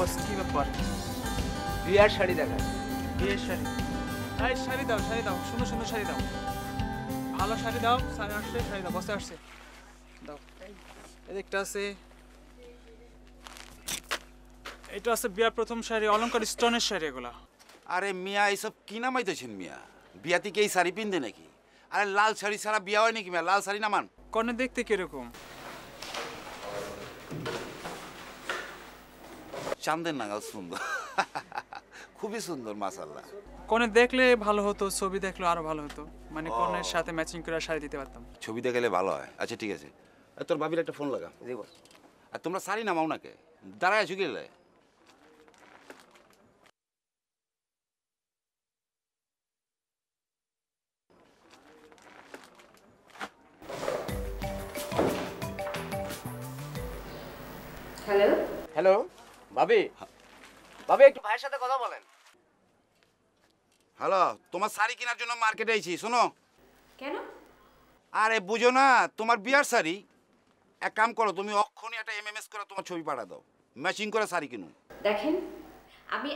বস কি ব্যাপার? বিয়ার শাড়ি দেখা। বিয়ের শাড়ি? এই শাড়ি দাও, শাড়ি দাও, সুন্দর সুন্দর শাড়ি দাও, ভালো শাড়ি দাও। 850 শাড়ি দাও, বসে আসছে দাও। এদিকটা আছে, এটা আছে বিয়ার প্রথম শাড়ি, অলংকার স্টোনের শাড়ি এগুলা। আরে মিয়া এইসব কি নামাইতেছেন মিয়া? বিয়াতে কি এই শাড়ি পিনতে নাকি? আরে লাল শাড়ি ছাড়া বিয়া হয় নাকি মিয়া? লাল শাড়ি নামান। কনে দেখতে কিরকম? চাঁদের নাগাল সুন্দর। খুবই সুন্দর মাশাআল্লাহ। কনে দেখলে ভালো হতো, ছবি দেখলে আরো ভালো হতো, মানে কনের সাথে ম্যাচিং করে শাড়ি দিতে পারতাম। ছবি দেখালে ভালো হয়। আচ্ছা ঠিক আছে, তোর ভাবির একটা ফোন লাগা। জি বস। আর তোমরা শাড়ি নামাও নাকে, দাঁড়ায় আছো গেলে? হ্যালো হ্যালো ভাবি, ভাবি একটু ভাইয়ের সাথে কথা বলেন। হ্যালো, তোমার শাড়ি কেনার জন্য মার্কেটে আইছি, শোনো। কেন? আরে বুঝো না, তোমার বিয়ার শাড়ি। এক কাম করো, তুমি অক্ষণই একটা এমএমএস করে তোমার ছবি পাঠা দাও, ম্যাচিং করে শাড়ি কিনুন। দেখেন, আমি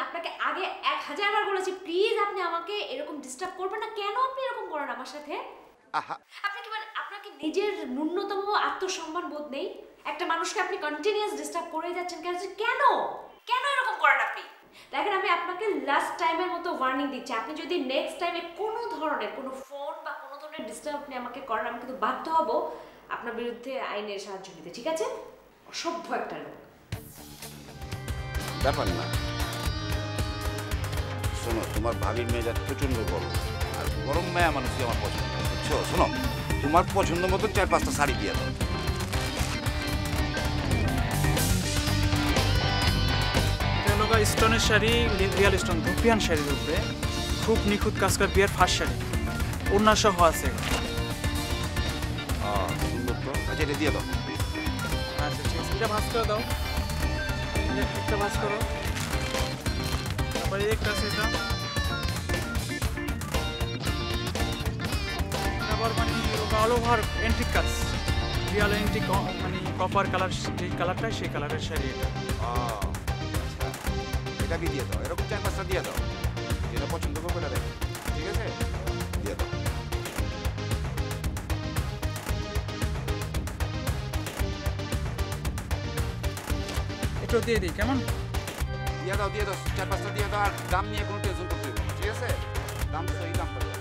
আপনাকে আগে 1000 বার বলেছি, প্লিজ আপনি আমাকে এরকম ডিস্টার্ব করবেন না। কেন আপনি এরকম করেন আমার সাথে? আহা, আপনি কি মানে আপনাকে নিজের ন্যূনতম আত্মসম্মান বোধ নেই? একটা মানুষকে আপনি কন্টিনিউয়াস ডিস্টার্ব করে যাচ্ছেন কেন? কেন এরকম করেন আপনি? দেখেন, আমি আপনাকে লাস্ট টাইমের মতো ওয়ার্নিং দিচ্ছি, আপনি যদি নেক্সট টাইমে কোনো ধরনের কোনো ফোন বা কোনো ধরনের ডিস্টার্ব আপনি আমাকে করেন, আমি কিন্তু বাধ্য হব আপনার বিরুদ্ধে আইনের সাহায্য নিতে, ঠিক আছে? অসভ্য একটা লোক। ব্যাপার না, শোনো, তোমার ভাবির মেজাজ প্রচন্ড গরম, আর গরম মেয়া মানুষই আমার পছন্দ, বুঝছো? শোনো, তোমার পছন্দ মতো 4-5টা শাড়ি দিয়ে দাও। স্টোনের শাড়ি, রিয়াল স্টোন, ধুপিয়ান শাড়ির উপরে খুব নিখুঁত কাজ করে, বিয়ার ফার্স্ট শাড়ি, ওড়না সহ আছে। সুন্দর তো। আচ্ছা, এটা দিয়ে দাও। আচ্ছা ঠিক আছে, এটা ভাঁজ করে দাও, একটা ভাঁজ করো। তারপরে একটা আছে, এটা আবার মানে অল ওভার এন্টিক কাজ, রিয়াল এন্টিক, মানে কপার কালার, যে কালারটা সেই কালারের শাড়ি এটা। এটা দিয়ে দাও, এরকম 4-5টা দিয়ে দাও, যেটা পছন্দ করবে এটা দেখো, ঠিক আছে? দিয়ে দাও। একটু দিয়ে দিই, কেমন? দিয়ে দাও, 4-5টা দিয়ে দাও, আর দাম নিয়ে কোনো টেনশন করতে হবে না, ঠিক আছে? দাম সহি দাম পাবে।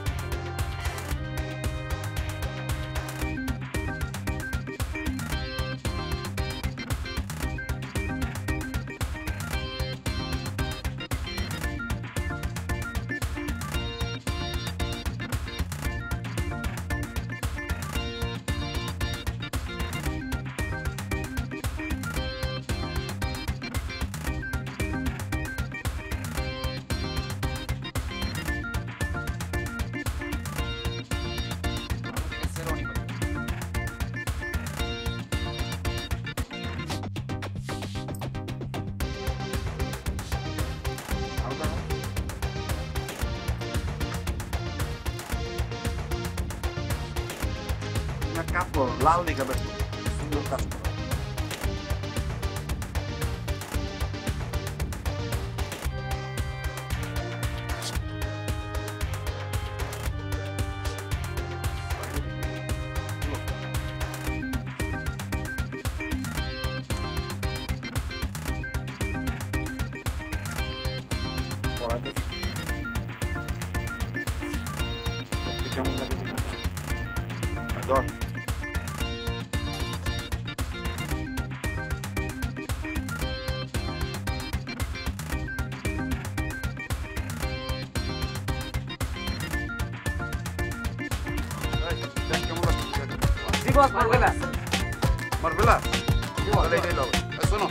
কাজ করো, লাল দেখা বেশ সুন্দর কাজ করো। কেমন লাগে? মারবেলা শোনো,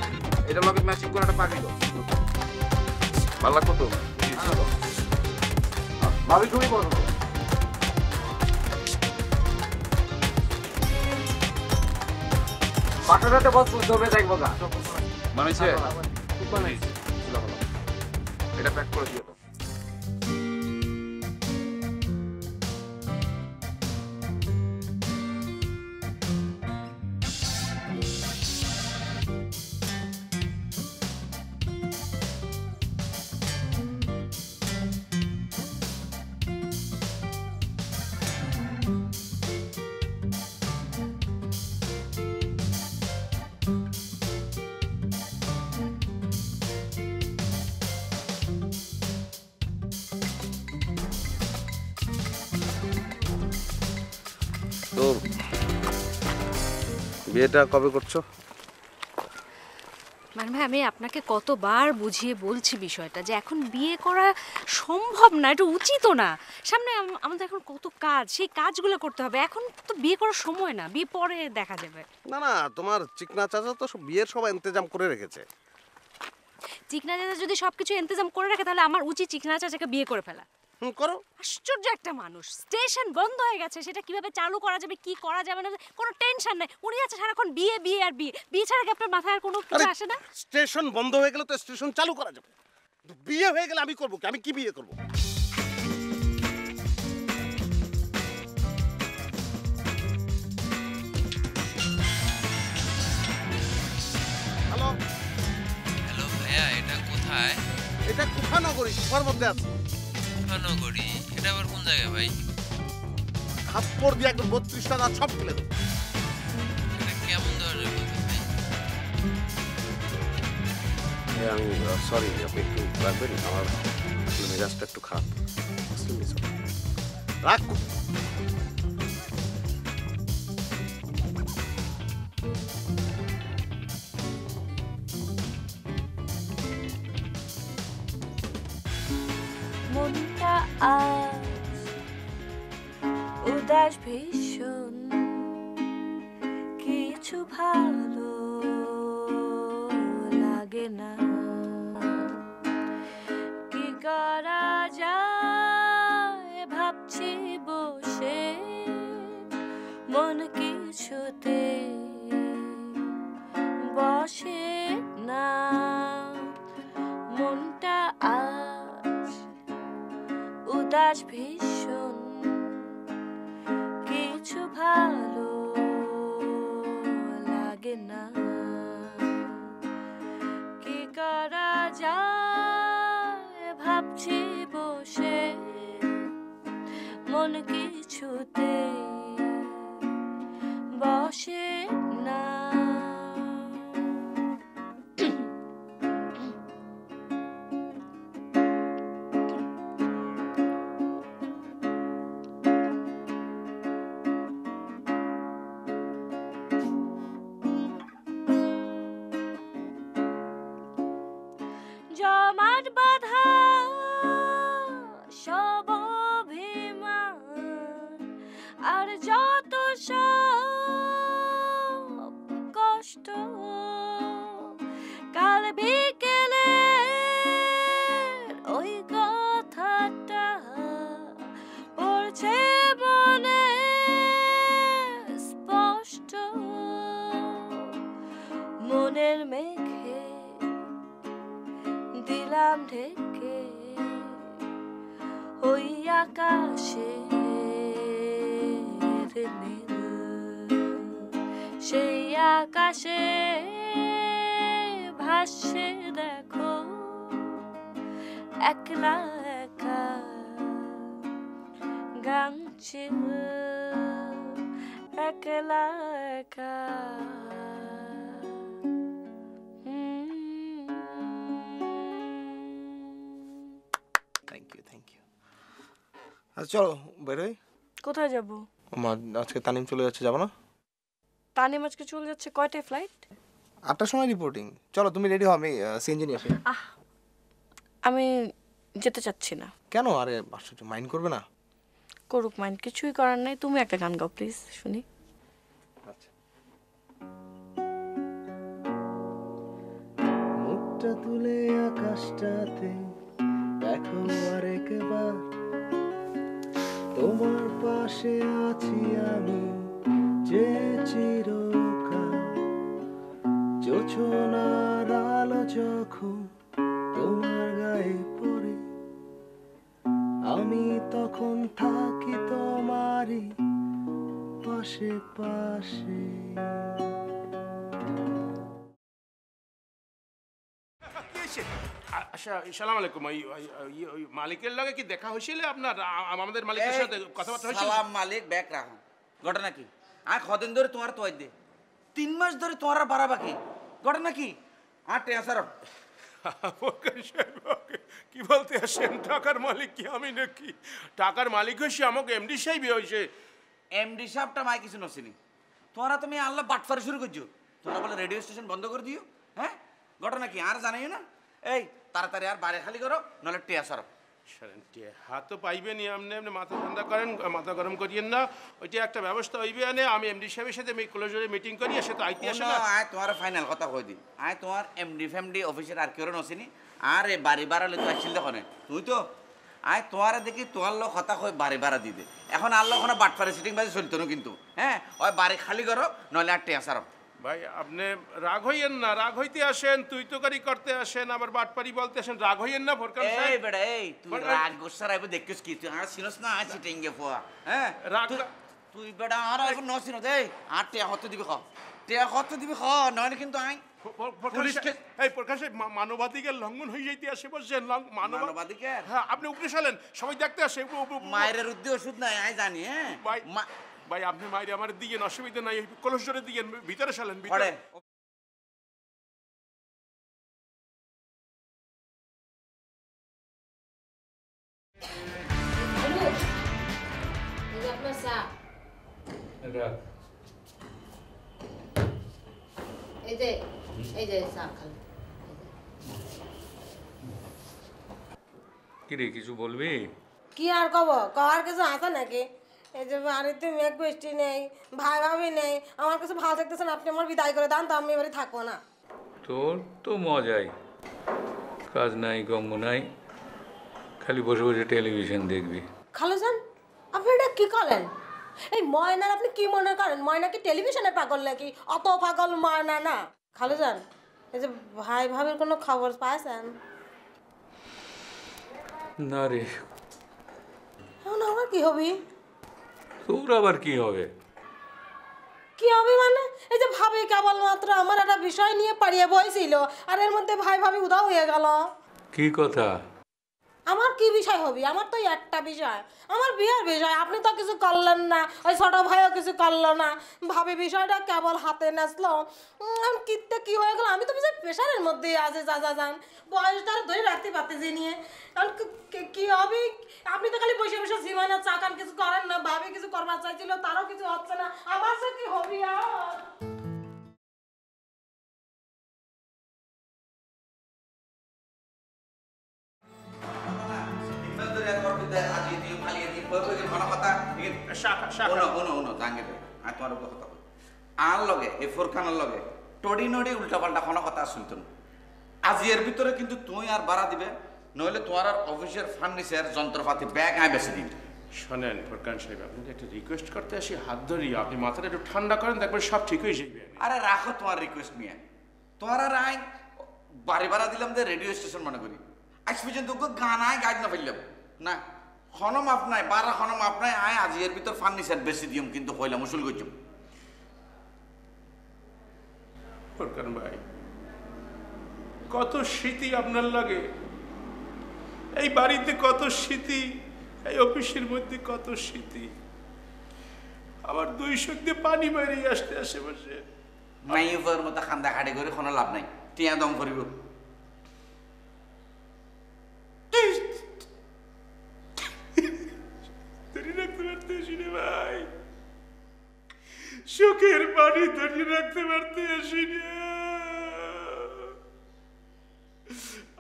এটা লগে ম্যাচিং করে একটা পাখি দাও, ভালো লাগতো তো। ভাবি তুমি বলো, পাঠাতে বস ধরে দেখবো গা বানাইছে, খুব বানাইছে। এটা প্যাক করে দিও তো। তো বিয়েটা কবে করছো? মানে ভাই আমি আপনাকে কতবার বুঝিয়ে বলছি বিষয়টা যে এখন বিয়ে করা সম্ভব না, এটা উচিতও না। সামনে আমাদের এখন কত কাজ, সেই কাজগুলো করতে হবে। এখন তো বিয়ে করার সময় না, বিয়ে পরে দেখা যাবে। না না, তোমার চিকনা চাচা তো বিয়ের সব ইন্তজাম করে রেখেছে। চিকনা চাচা যদি সবকিছু ইন্তজাম করে রাখে তাহলে আমার উচিত চিকনা চাচাকে বিয়ে করে ফেলা। করো। আশ্চর্য একটা মানুষ, স্টেশন বন্ধ হয়ে গেছে, সেটা কিভাবে চালু করা যাবে কি করা যাবে না কোনো টেনশন নাই। উনি আছে সারাক্ষণ বিয়ে বিয়ে আর বিয়ে, বিয়ে ছাড়া কি আপনার মাথায় আর কোনো কিছু আসে না? স্টেশন বন্ধ হয়ে গেলে তো স্টেশন চালু করা যাবে, বিয়ে হয়ে গেলে আমি করবো কি? আমি কি বিয়ে করবো? হ্যালো হ্যালো ভাইয়া, এটা কোথায়? এটা কুফানগরী, কুফার মধ্যে আছে। কুফানগরী? এটা আবার কোন জায়গায় ভাই? থাপ্পড় দিয়ে একদম 32টা দাঁত সব ফেলে দেবো। এটা কেমন ধরনের কথা ভাই? আমি সরি, আপনি একটু রাখবেন, আমার আসলে মেজাজটা একটু খারাপ। রাখ। মনটা আজ উদাস ভীষণ, কিছু ভালো লাগে না। কি করা যায় ভাবছি বসে, মন কিছুতে বসে না। মনটা আজ উদাস ভীষণ, কিছু ভালো লাগে না। কি করা যায় ভাবছি বসে, মন কিছুতে বসে না। জমাট বাঁধা সব অভিমান আর যত সব কষ্ট, কাল বিকেলে ওই কথাটা পড়ছে মনে স্পষ্ট। মনের মেঘে দিলাম ঢেকে ওই আকাশে নীল, সেই আকাশে ভাসে দেখো একলা একা গামছে, একলা একা। Thank you thank you. আচ্ছা চলো বেরোই। কোথায় যাব? মা আজকে তানিম চলে যাচ্ছে, যাবো না? তানিম আজকে চলে যাচ্ছে, কয়টায় ফ্লাইট? 8টার সময় রিপোর্টিং। চলো তুমি রেডি হও, আমি সিএনজি নিয়ে আসি। আমি যেতে চাচ্ছি না। কেন? আরে আশ্চর্য, মাইন্ড করবে না? করুক মাইন্ড, কিছুই করার নাই। তুমি একটা গান গাও প্লিজ, শুনি। আচ্ছা। মুখটা তুলে আকাশটাতে দেখো আরেকবার, তোমার পাশে আছি আমি যে চিরকাল। জোছনার আলো যখন তোমার গায়ে পড়ে, আমি তখন থাকি তোমারই পাশে পাশে। আচ্ছা, সালাম আলাইকুম। ওই মালিকের লগে কি দেখা হয়েছিল আপনার? আমাদের মালিকের সাথে কথাবার্তা হয়েছিল? সালাম মালিক, ব্যাগ রাখো। ঘটনা কি? আর কদিন ধরে তোমার তো 3 মাস ধরে তোমার বাড়া বাকি। ঘটনা কি? আর টেনশন কি বলতে আসেন? টাকার মালিক কি আমি নাকি? টাকার মালিক হয়েছে আমাকে এমডি সাহেব হয়েছে। এমডি সাহেবটা মাই কিছু নছিনি তোরা তুমি আল্লাহ বাটফারি শুরু করছো তোরা বলে রেডিও স্টেশন বন্ধ করে দিও হ্যাঁ ঘটনা কি আর জানাই না এই তাড়াতাড়ি আর বাড়ি খালি করো নাহলে টিয়া সরব হাত তো পাইবেনি এমনি এমনি মাথা ঠান্ডা করেন মাথা গরম করিয়েন না ওইটা একটা ব্যবস্থা হইবে আনে আমি এমডি সাহেবের সাথে ক্লোজরে মিটিং করি সে তো আইতে আসে না আয় তোমার ফাইনাল কথা কই দিই আয় তোমার এমডি ফ্যামডি অফিসের আর কেউ নছিনি আর এ বাড়ি বাড়ালে তো আসছিল দেখনে তুই তো আয় তোমার দেখি তোমার লোক কথা কই বাড়ি ভাড়া দিতে এখন আর লোক বাটফারি সিটিং বাজে চলতো না কিন্তু হ্যাঁ ওই বাড়ি খালি করো নইলে আর টিয়া সরব ভাই আপনি রাগ হইয়েন না রাগ হইতে আসেন তুই তো গাড়ি করতে আসেন আবার বাটপারি বলতে আসেন রাগ হইয়েন না ফোরকান এই সাহেব বেটা এই তুই রাগ গোসা রাইব দেখিস কি তুই আর সিনস না আছি টেঙ্গে ফোয়া হ্যাঁ রাগ তুই বেটা আর এখন নছিস দেই আর টিয়া হতে দিবি খ টিয়া হতে দিবি খ নইলে কিন্তু আই পুলিশকে এই প্রকাশ মানবাধিকার লঙ্ঘন হয়ে যাইতে আসে বলছেন মানবাধিকার হ্যাঁ আপনি উপরে সালেন সবাই দেখতে আসে মায়ের উদ্দি ওষুধ নাই আই জানি হ্যাঁ ভাই আপনি মায়ের আমার দিকে অসুবিধা নাই কলসজোরের দিকে ভিতরে সালেন ভিতরে কিরে কিছু বলবি? কি আর কব কবার কিছু আছে নাকি? এই যে বাড়িতে মেঘ বৃষ্টি নেই, ভাই ভাবি নেই, আমার কাছে ভালো থাকতেছেন, আপনি আমার বিদায় করে দেন তো আমি এবারে থাকবো না। তোর তো মজাই, কাজ নাই গঙ্গ নাই, খালি বসে বসে টেলিভিশন দেখবি। খালুজান আপনি এটা কি করেন? এই ময়নার আপনি কি মনে করেন ময়না কি টেলিভিশনে পাগল নাকি? অত পাগল ময়না না। খালুজান এই যে ভাই ভাবির কোনো খবর পাইছেন? না রে। এখন আমার কি হবি? তোর আবার কি হবে? কি হবে মানে? এই যে ভাবি কেবলমাত্র আমার একটা বিষয় নিয়ে পাড়িয়ে বইছিল আর এর মধ্যে ভাই ভাবি উদাও হয়ে গেল। কি কথা? আমার কি বিষয় হবি? আমার তো একটা বিষয়, আমার বিয়ের বিষয়। আপনি তো কিছু করলেন না, ওই ছোট ভাইও কিছু করলো না, ভাবি বিষয়টা কেবল হাতে নাচলো। কিতে কি হয়ে গেল? আমি তো বিষয় প্রেশারের মধ্যে আছে, যা যা যান বয়সটা ধরে রাখতে পারতেছি নিয়ে কি হবে? আপনি তো খালি বসে বসে জীবনে চাকান, কিছু করেন না। ভাবি কিছু করবার চাইছিল, তারও কিছু হচ্ছে না। আমার সে কি হবি আর? আর লগে এ ফোরখানের লগে টডি নডি উল্টা পাল্টা কোনো কথা শুনতো না। আজি এর ভিতরে কিন্তু তুই আর বাড়া দিবে, নইলে তোমার আর অফিসের ফার্নিচার যন্ত্রপাতি ব্যাগ আয় বেশি দিন। শোনেন ফোরকান সাহেব, আপনাকে একটা রিকোয়েস্ট করতে আসি, হাত ধরি, আপনি মাথাটা একটু ঠান্ডা করেন, দেখবেন সব ঠিক হয়ে যাবে। আরে রাখো তোমার রিকোয়েস্ট নিয়ে, তোমার আর আই বাড়ি ভাড়া দিলাম যে রেডিও স্টেশন মনে করি। আজ পর্যন্ত গান আয় গাইড না ফেললাম না, খনম আপনায় বারা খনম আপনায় আয় আজি এর ভিতর ফার্নিচার বেশি দিম কিন্তু হইলাম উসুল করছুম। ফোরকান ভাই কত স্মৃতি আপনার লাগে, এই বাড়িতে কত স্মৃতি, এই অফিসের মধ্যে কত স্মৃতি, আবার দুই চোখ দিয়ে পানি বেরিয়ে আসতে আসে বসে। মাইফের মতো খান্দা খাটে করে কোনো লাভ নাই, টিয়া দম করিব। ধরে রাখতে পারতে আসি রে ভাই, চোখের পানি ধরে রাখতে পারতে আসি রে।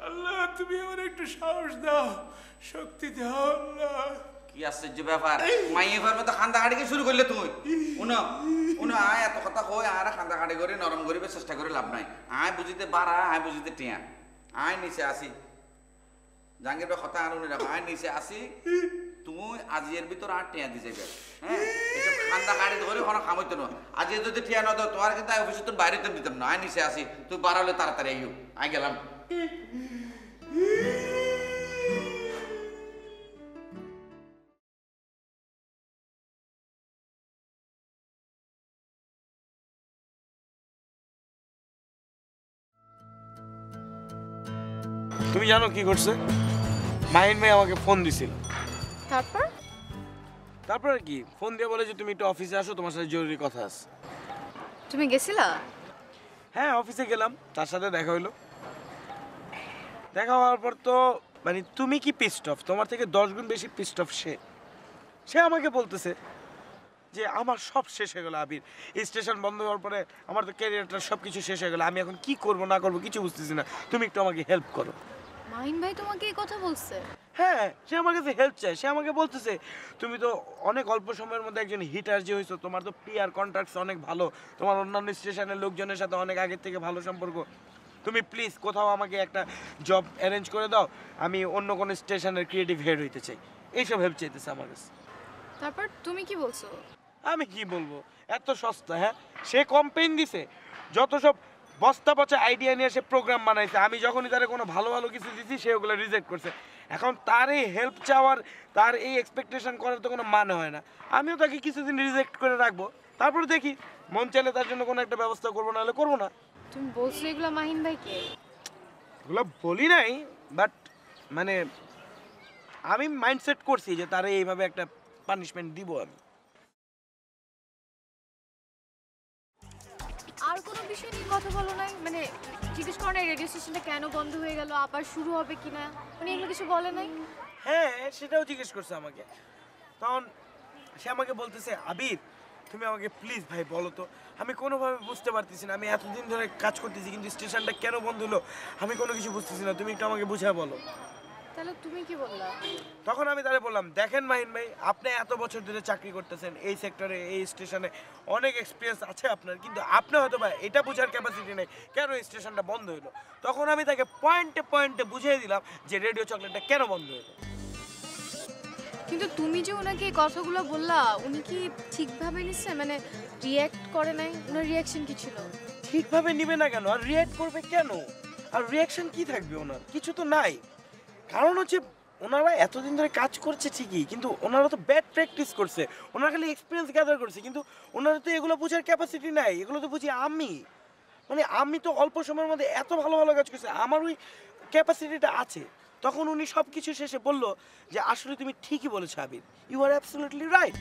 আল্লাহ তুমি আমার একটু সাহস দাও, শক্তি দাও আল্লাহ। কি আশ্চর্য ব্যাপার, মাইফের মতো খান্দা খাটিকে শুরু করলে তুমি? উনো উনো আয় এত কথা কই আর খান্দা খাটি করে নরম করিবে চেষ্টা করে লাভ নাই। আয় বুঝিতে বাড়া, আয় বুঝিতে টিয়া। আয় নিচে আসি জাঙ্গির বে কথা আর উনি রাখো, আয় নিচে আসি তুমি আজি এর ভিতর আর টিয়া দি যাবে। হ্যাঁ এসব খান্দা খাটি ধরে কোনো খামইতো না। আজি যদি টিয়া না দাও তোমার কিন্তু অফিসে তোর বাইরে তো দিতাম না। আয় নিচে আসি, তুই বাড়ালে তাড়াতাড়ি আইও। আয় গেলাম। তুমি জানো কি করছে? মাহিন ভাই আমাকে ফোন দিছিল। তারপর কি ফোন দিয়ে বলে যে তুমি একটু অফিসে আসো, তোমার সাথে জরুরি কথা আছে। তুমি গেছিলা? হ্যাঁ অফিসে গেলাম, তার সাথে দেখা হইলো। দেখা হওয়ার পর তো মানে তুমি কি পিস্ট অফ, তোমার থেকে 10 গুণ বেশি পিস্ট অফ সে আমাকে বলতেছে যে আমার সব শেষ হয়ে গেল আবির। এই স্টেশন বন্ধ হওয়ার পরে আমার তো ক্যারিয়ারটা সব কিছু শেষ হয়ে গেল। আমি এখন কি করব না করব কিছু বুঝতেছি না। তুমি একটু আমাকে হেল্প করো। মাহিন ভাই তোমাকে এই কথা বলছে? হ্যাঁ, সে আমার কাছে হেল্প চায়। সে আমাকে বলতেছে তুমি তো অনেক অল্প সময়ের মধ্যে একজন হিটার যে হয়েছো, তোমার তো পিআর কন্ট্রাক্টস অনেক ভালো, তোমার অন্যান্য স্টেশনের লোকজনের সাথে অনেক আগের থেকে ভালো সম্পর্ক, তুমি প্লিজ কোথাও আমাকে একটা জব অ্যারেঞ্জ করে দাও, আমি অন্য কোনো স্টেশনের ক্রিয়েটিভ হেড হইতে চাই। এইসব হেল্প চাইতেছে আমার কাছে। তারপর তুমি কি বলছো? আমি কি বলবো, এত সস্তা? হ্যাঁ, সে কমপ্লেইন দিছে, যত সব বস্তা পচা আইডিয়া নিয়ে সে প্রোগ্রাম বানাইছে। আমি যখনই তারে কোনো ভালো ভালো কিছু দিছি সে ওগুলো রিজেক্ট করছে। এখন তার এই হেল্প চাওয়ার, তার এই এক্সপেকটেশন করার তো কোনো মানে হয় না। আমিও তাকে কিছুদিন রিজেক্ট করে রাখবো, তারপর দেখি মন চাইলে তার জন্য কোনো একটা ব্যবস্থা করবো, নাহলে করবো না। তুমি বলছো এগুলো মাহিন ভাইকে? এগুলো বলি নাই, বাট মানে আমি মাইন্ডসেট করছি যে তারে এইভাবে একটা পানিশমেন্ট দিব আমি। আর কোনো বিষয় নিয়ে কথা বলো নাই? মানে জিজ্ঞেস করো না রেডিও স্টেশনটা কেন বন্ধ হয়ে গেল, আবার শুরু হবে কিনা, মানে এগুলো কিছু বলে নাই? হ্যাঁ, সেটাও জিজ্ঞেস করছে আমাকে। তখন সে আমাকে বলতেছে আবির তুমি আমাকে প্লিজ ভাই বলো তো, আমি কোনোভাবে বুঝতে পারতেছি না, আমি এতদিন ধরে কাজ করতেছি কিন্তু স্টেশনটা কেন বন্ধ হলো আমি কোনো কিছু বুঝতেছি না, তুমি একটু আমাকে বুঝিয়ে বলো। তাহলে তুমি কি বললা? তখন আমি তারে বললাম, দেখেন মাহিন ভাই, আপনি এত বছর ধরে চাকরি করতেছেন এই সেক্টরে, এই স্টেশনে অনেক এক্সপিরিয়েন্স আছে আপনার, কিন্তু আপনি হয়তো বা এটা বোঝার ক্যাপাসিটি নেই কেন এই স্টেশনটা বন্ধ হলো। তখন আমি তাকে পয়েন্টে পয়েন্টে বুঝিয়ে দিলাম যে রেডিও চকলেটটা কেন বন্ধ হলো। কিন্তু তুমি যে ওনাকে এই কথাগুলো বললা, উনি কি ঠিকভাবে নিচ্ছে? মানে রিয়্যাক্ট করে নাই? ওনার রিয়াকশন কি ছিল? ঠিকভাবে নিবে না কেন, আর রিয়্যাক্ট করবে কেন? আর রিয়াকশন কি থাকবে ওনার? কিছু তো নাই। কারণ হচ্ছে ওনারা এতদিন ধরে কাজ করছে ঠিকই, কিন্তু ওনারা তো ব্যাড প্র্যাকটিস করছে, ওনারা খালি এক্সপিরিয়েন্স গ্যাদার করছে, কিন্তু ওনারা তো এগুলো বোঝার ক্যাপাসিটি নাই। এগুলো তো বুঝি আমি, মানে আমি তো অল্প সময়ের মধ্যে এত ভালো ভালো কাজ করছি, আমার ওই ক্যাপাসিটিটা আছে। তখন উনি সব কিছু শেষে বললো যে আসলে তুমি ঠিকই বলেছো আবির, ইউ আর অ্যাবসলিউটলি রাইট।